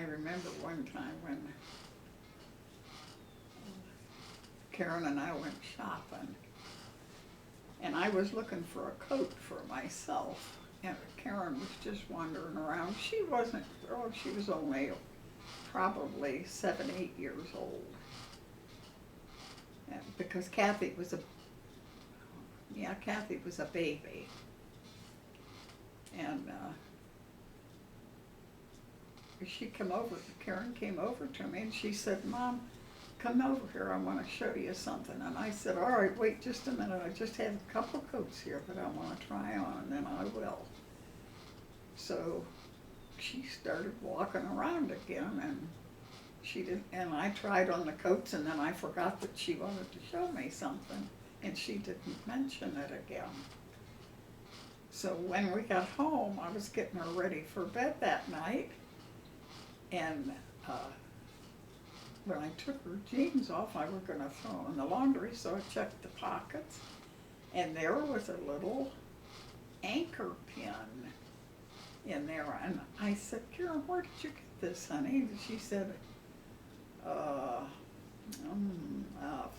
I remember one time when Karen and I went shopping, and I was looking for a coat for myself, and Karen was just wandering around. She wasn't, oh, she was only probably 7, 8 years old. And because Kathy was a baby. And Karen came over to me and she said, "Mom, come over here, I want to show you something." And I said, "All right, wait just a minute, I just have a couple coats here that I want to try on, and then I will." So she started walking around again, and I tried on the coats, and then I forgot that she wanted to show me something, and she didn't mention it again. So when we got home, I was getting her ready for bed that night, and when I took her jeans off, I was gonna throw them in the laundry, so I checked the pockets, and there was a little anchor pin in there, and I said, "Karen, where did you get this, honey?" And she said,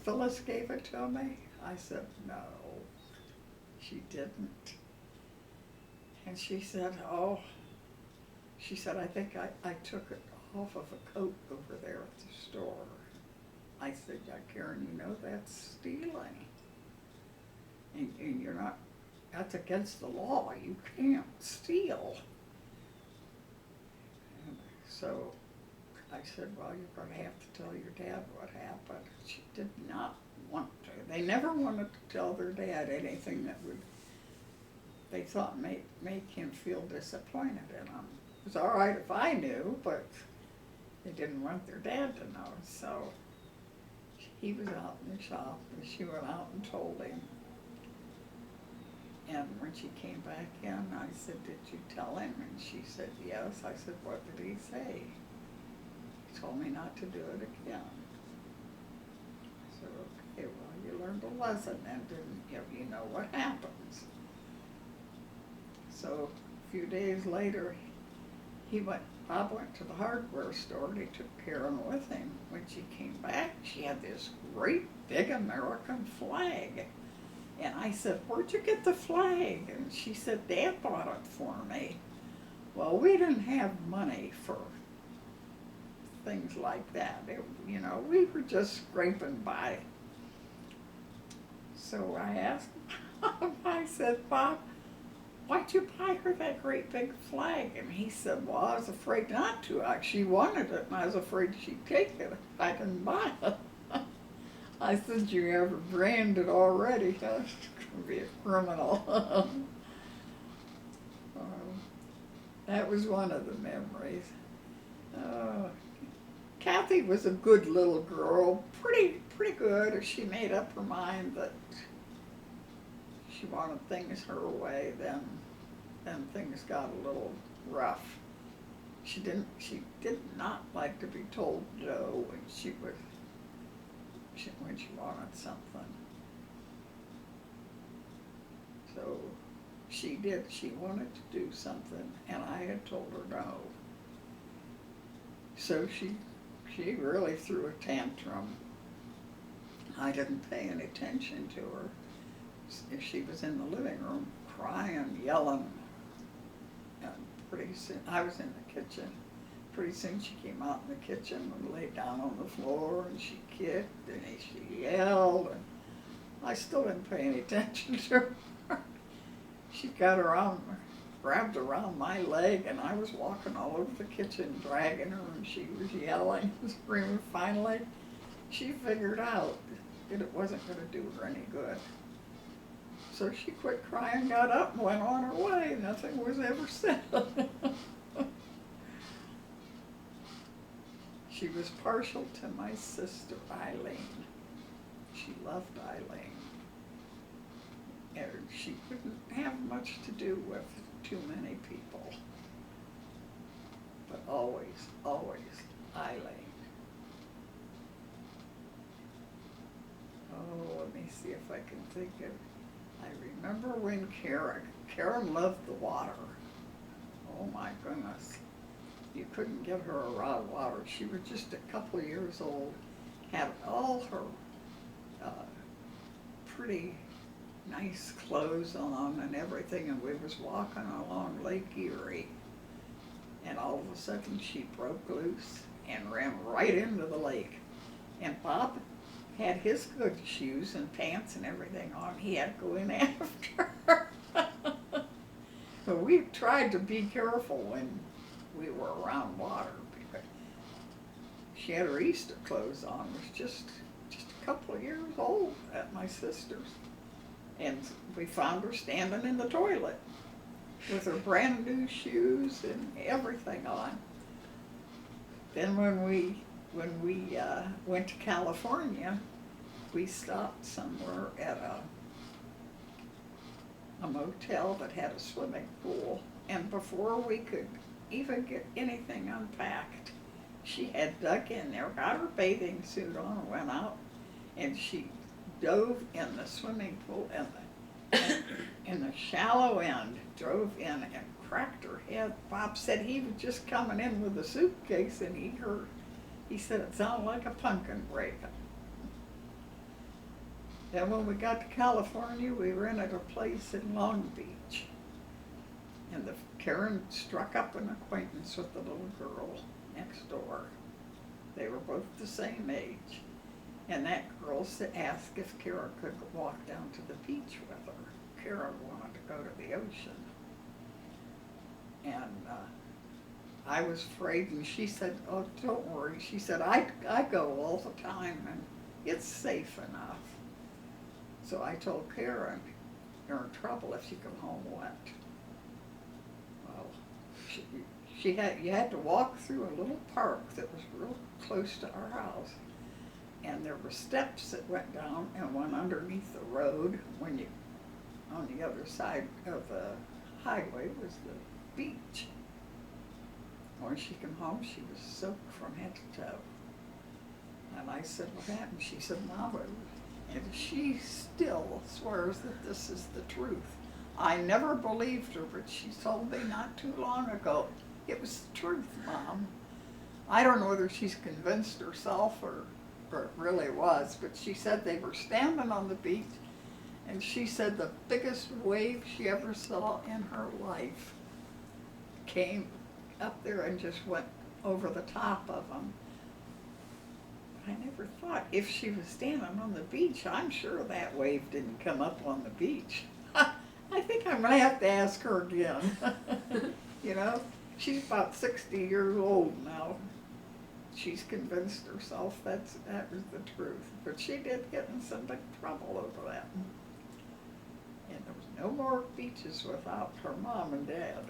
"Phyllis gave it to me." I said, "No, she didn't." And she said, "I think I took it off of a coat over there at the store." I said, "Yeah, Karen, you know that's stealing. And you're not, that's against the law, you can't steal." And so I said, "Well, you're gonna have to tell your dad what happened." She did not want to. They never wanted to tell their dad anything that would, they thought, make him feel disappointed in them. It was all right if I knew, but they didn't want their dad to know. So he was out in the shop, and she went out and told him. And when she came back in, I said, "Did you tell him?" And she said, "Yes." I said, "What did he say?" "He told me not to do it again." I said, "Okay, well, you learned a lesson, and didn't you know what happens." So a few days later, Bob went to the hardware store, and he took Karen with him. When she came back, she had this great big American flag. And I said, "Where'd you get the flag?" And she said, "Dad bought it for me." Well, we didn't have money for things like that. We were just scraping by. So I asked Bob, I said, "Bob, why'd you buy her that great big flag?" And he said, "Well, I was afraid not to. She wanted it, and I was afraid she'd take it if I didn't buy it." I said, "You have her branded already. That's going to be a criminal." That was one of the memories. Kathy was a good little girl, pretty good. She made up her mind that she wanted things her way. Then things got a little rough. She did not like to be told no when she wanted something. So she wanted to do something, and I had told her no. So she really threw a tantrum. I didn't pay any attention to her. If she was in the living room crying, yelling, and pretty soon, I was in the kitchen. Pretty soon she came out in the kitchen and laid down on the floor, and she kicked and she yelled, and I still didn't pay any attention to her. She grabbed around my leg, and I was walking all over the kitchen dragging her, and she was yelling and screaming. Finally, she figured out that it wasn't going to do her any good. So she quit crying, got up, and went on her way. Nothing was ever said. She was partial to my sister, Eileen. She loved Eileen. And she couldn't have much to do with too many people. But always Eileen. Oh, let me see if I can think of, I remember when Karen loved the water. Oh my goodness. You couldn't get her a rod of water. She was just a couple of years old, had all her pretty nice clothes on and everything, and we was walking along Lake Erie, and all of a sudden she broke loose and ran right into the lake. And Bob had his good shoes and pants and everything on. He had to go in after her. But we tried to be careful when we were around water, because she had her Easter clothes on, was just a couple of years old at my sister's. And we found her standing in the toilet with her brand new shoes and everything on. Then when we went to California, we stopped somewhere at a motel that had a swimming pool, and before we could even get anything unpacked, she had dug in there, got her bathing suit on, and went out, and she dove in the swimming pool and in the shallow end, drove in and cracked her head. Bob said he was just coming in with a suitcase, and he said it sounded like a pumpkin breaking. Then when we got to California, we rented a place in Long Beach. And Karen struck up an acquaintance with the little girl next door. They were both the same age. And that girl asked if Kara could walk down to the beach with her. Kara wanted to go to the ocean. And I was afraid, and she said, "Oh, don't worry." She said, I go all the time, and it's safe enough. So I told Karen, "You're in trouble if you come home wet." Well, you had to walk through a little park that was real close to our house. And there were steps that went down and went underneath the road. On the other side of the highway was the beach. When she came home, she was soaked from head to toe. And I said, "What happened?" She said, "Mama," and she still swears that this is the truth. I never believed her, but she told me not too long ago, it was the truth, Mom. I don't know whether she's convinced herself or it really was, but she said they were standing on the beach, and she said the biggest wave she ever saw in her life came up there and just went over the top of them. I never thought, if she was standing on the beach, I'm sure that wave didn't come up on the beach. I think I'm gonna have to ask her again. You know, she's about 60 years old now. She's convinced herself that was the truth, but she did get in some big trouble over that. And there was no more beaches without her mom and dad.